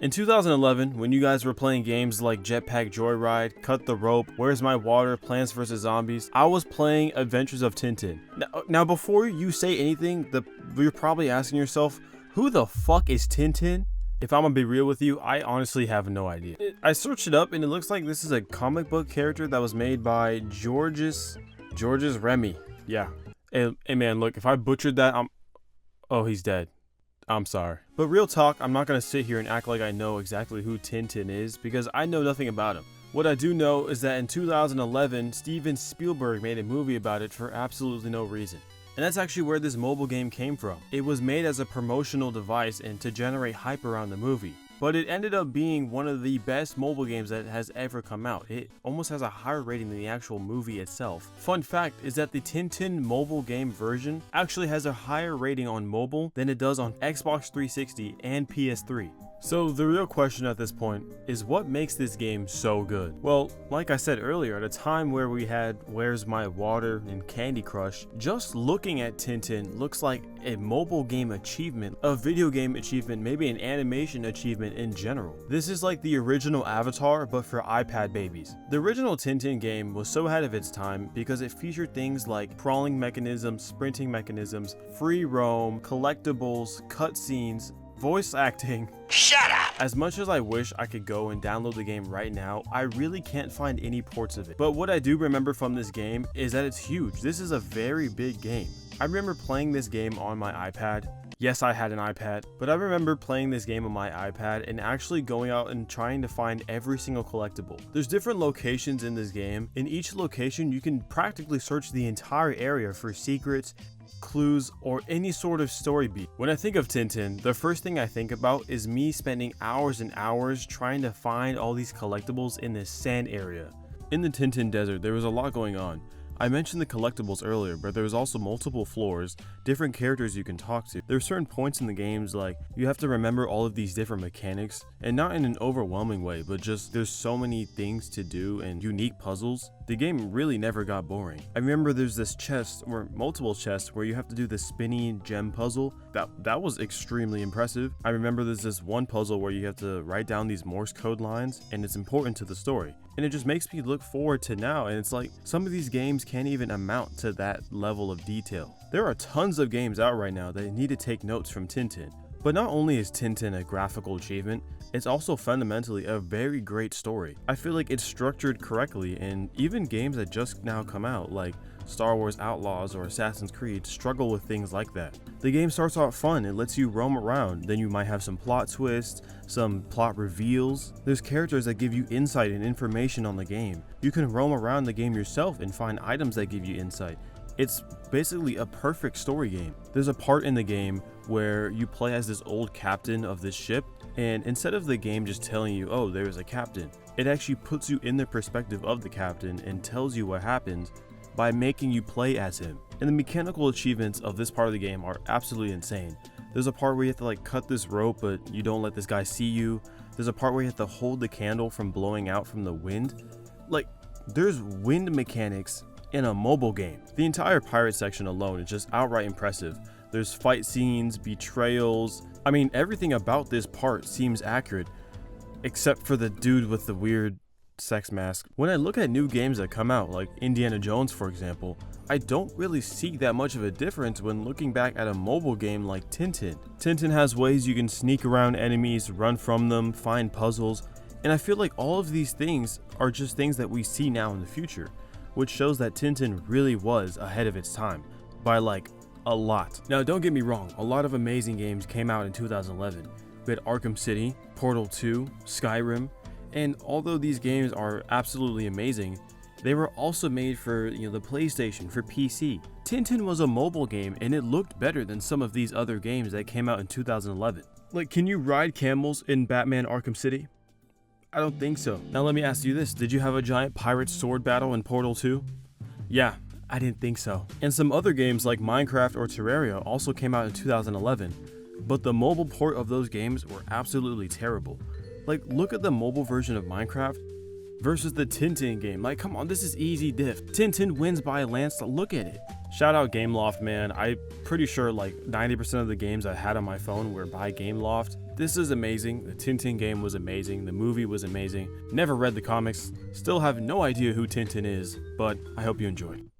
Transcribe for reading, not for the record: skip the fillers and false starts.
In 2011, when you guys were playing games like Jetpack Joyride, Cut the Rope, Where's My Water, Plants vs. Zombies, I was playing Adventures of Tintin. Now before you say anything, you're probably asking yourself, who the fuck is Tintin? If I'm gonna be real with you, I honestly have no idea. I searched it up and it looks like this is a comic book character that was made by Georges Remy. Yeah. Hey man, look, if I butchered that, oh, he's dead. I'm sorry. But real talk, I'm not going to sit here and act like I know exactly who Tintin is because I know nothing about him. What I do know is that in 2011, Steven Spielberg made a movie about it for absolutely no reason. And that's actually where this mobile game came from. It was made as a promotional device and to generate hype around the movie. But it ended up being one of the best mobile games that has ever come out. It almost has a higher rating than the actual movie itself. Fun fact is that the Tintin mobile game version actually has a higher rating on mobile than it does on Xbox 360 and PS3. So the real question at this point is what makes this game so good? Well, like I said earlier, at a time where we had Where's My Water and Candy Crush, just looking at Tintin looks like a mobile game achievement, a video game achievement, maybe an animation achievement in general. This is like the original Avatar, but for iPad babies. The original Tintin game was so ahead of its time because it featured things like crawling mechanisms, sprinting mechanisms, free roam, collectibles, cutscenes, voice acting. Shut up! As much as I wish I could go and download the game right now, I really can't find any ports of it. But what I do remember from this game is that it's huge. This is a very big game. I remember playing this game on my iPad. Yes, I had an iPad, but I remember playing this game on my iPad and actually going out and trying to find every single collectible. There's different locations in this game. In each location, you can practically search the entire area for secrets, clues, or any sort of story beat. When I think of Tintin, the first thing I think about is me spending hours and hours trying to find all these collectibles in this sand area. In the Tintin desert, there was a lot going on. I mentioned the collectibles earlier, but there's also multiple floors, different characters you can talk to. There are certain points in the games like you have to remember all of these different mechanics, and not in an overwhelming way, but just there's so many things to do and unique puzzles. The game really never got boring. I remember there's this chest, or multiple chests, where you have to do the spinning gem puzzle. That was extremely impressive. I remember there's this one puzzle where you have to write down these Morse code lines, and it's important to the story. And it just makes me look forward to now, and it's like some of these games can't even amount to that level of detail. There are tons of games out right now that need to take notes from Tintin. But not only is Tintin a graphical achievement, it's also fundamentally a very great story. I feel like it's structured correctly, and even games that just now come out like Star Wars Outlaws or Assassin's Creed struggle with things like that. The game starts out fun, it lets you roam around, then you might have some plot twists, some plot reveals. There's characters that give you insight and information on the game. You can roam around the game yourself and find items that give you insight. It's basically a perfect story game. There's a part in the game where you play as this old captain of this ship, and instead of the game just telling you, oh, there's a captain, it actually puts you in the perspective of the captain and tells you what happens by making you play as him. And the mechanical achievements of this part of the game are absolutely insane. There's a part where you have to like cut this rope, but you don't let this guy see you. There's a part where you have to hold the candle from blowing out from the wind. Like, there's wind mechanics in a mobile game. The entire pirate section alone is just outright impressive. There's fight scenes, betrayals. I mean, everything about this part seems accurate, except for the dude with the weird sex mask. When I look at new games that come out, like Indiana Jones for example, I don't really see that much of a difference when looking back at a mobile game like Tintin. Tintin has ways you can sneak around enemies, run from them, find puzzles, and I feel like all of these things are just things that we see now in the future, which shows that Tintin really was ahead of its time by like a lot. Now don't get me wrong, a lot of amazing games came out in 2011. We had Arkham City, Portal 2, Skyrim, and although these games are absolutely amazing, they were also made for the PlayStation, for PC. Tintin was a mobile game and it looked better than some of these other games that came out in 2011. Like, can you ride camels in Batman Arkham City? I don't think so. Now let me ask you this, did you have a giant pirate sword battle in Portal 2? Yeah, I didn't think so. And some other games like Minecraft or Terraria also came out in 2011, but the mobile port of those games were absolutely terrible. Like, look at the mobile version of Minecraft versus the Tintin game. Like, come on, this is easy diff. Tintin wins by a landslide. Look at it. Shout out Gameloft, man. I'm pretty sure like 90% of the games I had on my phone were by Gameloft. This is amazing. The Tintin game was amazing. The movie was amazing. Never read the comics. Still have no idea who Tintin is, but I hope you enjoyed.